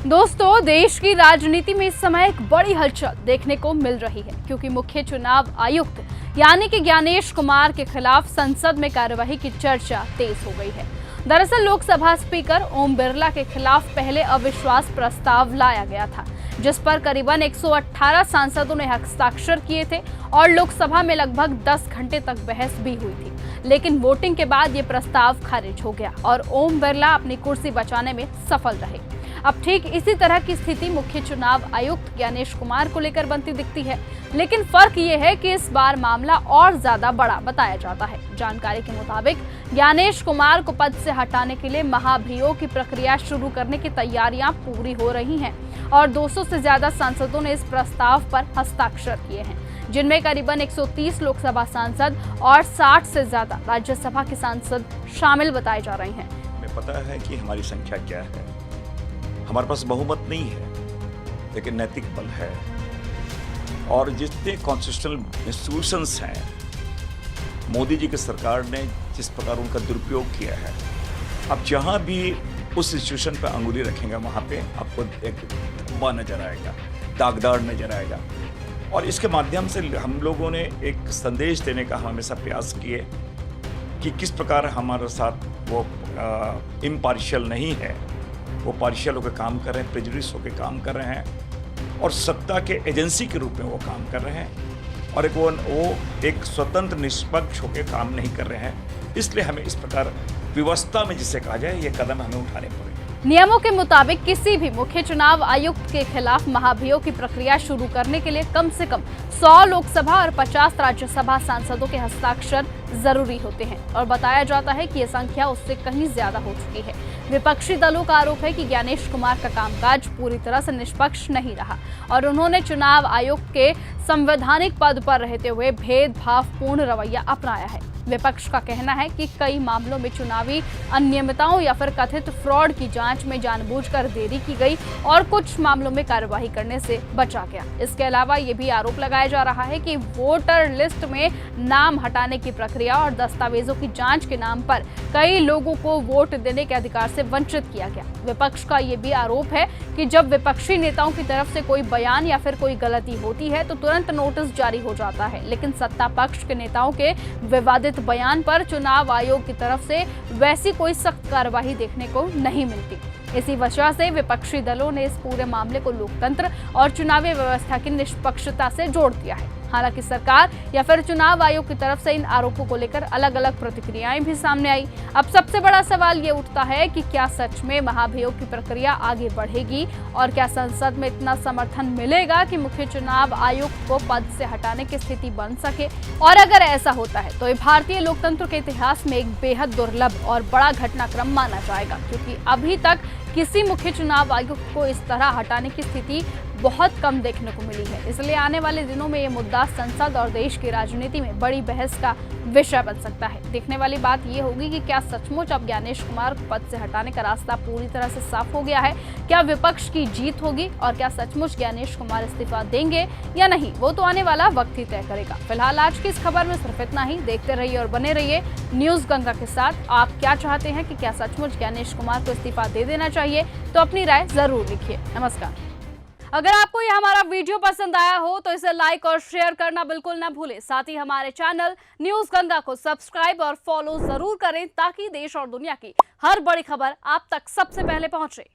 दोस्तों, देश की राजनीति में इस समय एक बड़ी हलचल देखने को मिल रही है क्योंकि मुख्य चुनाव आयुक्त यानी कि ज्ञानेश कुमार के खिलाफ संसद में कार्यवाही की चर्चा तेज हो गई है। दरअसल लोकसभा स्पीकर ओम बिरला के खिलाफ पहले अविश्वास प्रस्ताव लाया गया था, जिस पर करीबन 118 सांसदों ने हस्ताक्षर किए थे और लोकसभा में लगभग 10 घंटे तक बहस भी हुई थी। लेकिन वोटिंग के बाद ये प्रस्ताव खारिज हो गया और ओम बिरला अपनी कुर्सी बचाने में सफल रहे। अब ठीक इसी तरह की स्थिति मुख्य चुनाव आयुक्त ज्ञानेश कुमार को लेकर बनती दिखती है, लेकिन फर्क ये है कि इस बार मामला और ज्यादा बड़ा बताया जाता है। जानकारी के मुताबिक ज्ञानेश कुमार को पद से हटाने के लिए महाभियोग की प्रक्रिया शुरू करने की तैयारियां पूरी हो रही हैं और 200 से ज्यादा सांसदों ने इस प्रस्ताव पर हस्ताक्षर किए हैं, जिनमें करीबन 130 लोकसभा सांसद और 60 से ज्यादा राज्यसभा के सांसद शामिल बताए जा रहे हैं। हमें पता है कि हमारी संख्या क्या है, हमारे पास बहुमत नहीं है लेकिन नैतिक बल है और जितने कॉन्स्टिट्यूशनल इंस्टीट्यूशंस हैं, मोदी जी की सरकार ने जिस प्रकार उनका दुरुपयोग किया है, अब जहां भी उस इंस्टीट्यूशन पर अंगुली रखेंगे वहां पे आपको एक धब्बा नजर आएगा, दागदार नजर आएगा। और इसके माध्यम से हम लोगों ने एक संदेश देने का हमेशा प्रयास किए कि किस प्रकार हमारे साथ वो इम्पार्शियल नहीं है, वो पार्शियल होकर काम कर रहे हैं, प्रेजुडिस होकर काम कर रहे हैं और सत्ता के एजेंसी के रूप में वो काम कर रहे हैं और वो एक स्वतंत्र निष्पक्ष होकर काम नहीं कर रहे हैं। इसलिए हमें इस प्रकार व्यवस्था में जिसे कहा जाए ये कदम हमें उठाने पड़ेंगे। नियमों के मुताबिक किसी भी मुख्य चुनाव आयुक्त के खिलाफ महाभियोग की प्रक्रिया शुरू करने के लिए कम से कम 100 लोकसभा और 50 राज्यसभा सांसदों के हस्ताक्षर जरूरी होते हैं और बताया जाता है कि यह संख्या उससे कहीं ज्यादा हो चुकी है। विपक्षी दलों का आरोप है कि ज्ञानेश कुमार का कामकाज पूरी तरह से निष्पक्ष नहीं रहा और उन्होंने चुनाव आयुक्त के संवैधानिक पद पर रहते हुए भेदभावपूर्ण रवैया अपनाया है। विपक्ष का कहना है कि कई मामलों में चुनावी अनियमितताओं या फिर कथित फ्रॉड की जांच में जानबूझकर देरी की गई और कुछ मामलों में कार्यवाही करने से बचा गया। इसके अलावा ये भी आरोप लगाया जा रहा है कि वोटर लिस्ट में नाम हटाने की प्रक्रिया और दस्तावेजों की जांच के नाम पर कई लोगों को वोट देने के अधिकार से वंचित किया गया। विपक्ष का ये भी आरोप है कि जब विपक्षी नेताओं की तरफ से कोई बयान या फिर कोई गलती होती है तो तुरंत नोटिस जारी हो जाता है, लेकिन सत्ता पक्ष के नेताओं के विवादित बयान पर चुनाव आयोग की तरफ से वैसी कोई सख्त कार्रवाई देखने को नहीं मिलती। इसी वजह से विपक्षी दलों ने इस पूरे मामले को लोकतंत्र और चुनावी व्यवस्था की निष्पक्षता से जोड़ दिया है। हालांकि सरकार या फिर चुनाव आयोग की तरफ से इन आरोपों को लेकर अलग अलग प्रतिक्रियाएं भी सामने आई। अब सबसे बड़ा सवाल ये उठता है कि क्या सच में महाभियोग की प्रक्रिया आगे बढ़ेगी और क्या संसद में इतना समर्थन मिलेगा कि मुख्य चुनाव आयुक्त को पद से हटाने की स्थिति बन सके। और अगर ऐसा होता है तो ये भारतीय लोकतंत्र के इतिहास में एक बेहद दुर्लभ और बड़ा घटनाक्रम माना जाएगा, क्योंकि अभी तक किसी मुख्य चुनाव आयुक्त को इस तरह हटाने की स्थिति बहुत कम देखने को मिली है। इसलिए आने वाले दिनों में ये मुद्दा संसद और देश की राजनीति में बड़ी बहस का विषय बन सकता है। देखने वाली बात ये होगी कि क्या सचमुच अब ज्ञानेश कुमार को पद से हटाने का रास्ता पूरी तरह से साफ हो गया है, क्या विपक्ष की जीत होगी और क्या सचमुच ज्ञानेश कुमार इस्तीफा देंगे या नहीं, वो तो आने वाला वक्त ही तय करेगा। फिलहाल आज की इस खबर में सिर्फ इतना ही। देखते रहिए और बने रहिए न्यूज गंगा के साथ। आप क्या चाहते हैं कि क्या सचमुच ज्ञानेश कुमार को इस्तीफा दे देना चाहिए, तो अपनी राय जरूर लिखिए। नमस्कार। अगर आपको यह हमारा वीडियो पसंद आया हो तो इसे लाइक और शेयर करना बिल्कुल ना भूलें। साथ ही हमारे चैनल न्यूज गंगा को सब्सक्राइब और फॉलो जरूर करें ताकि देश और दुनिया की हर बड़ी खबर आप तक सबसे पहले पहुंचे।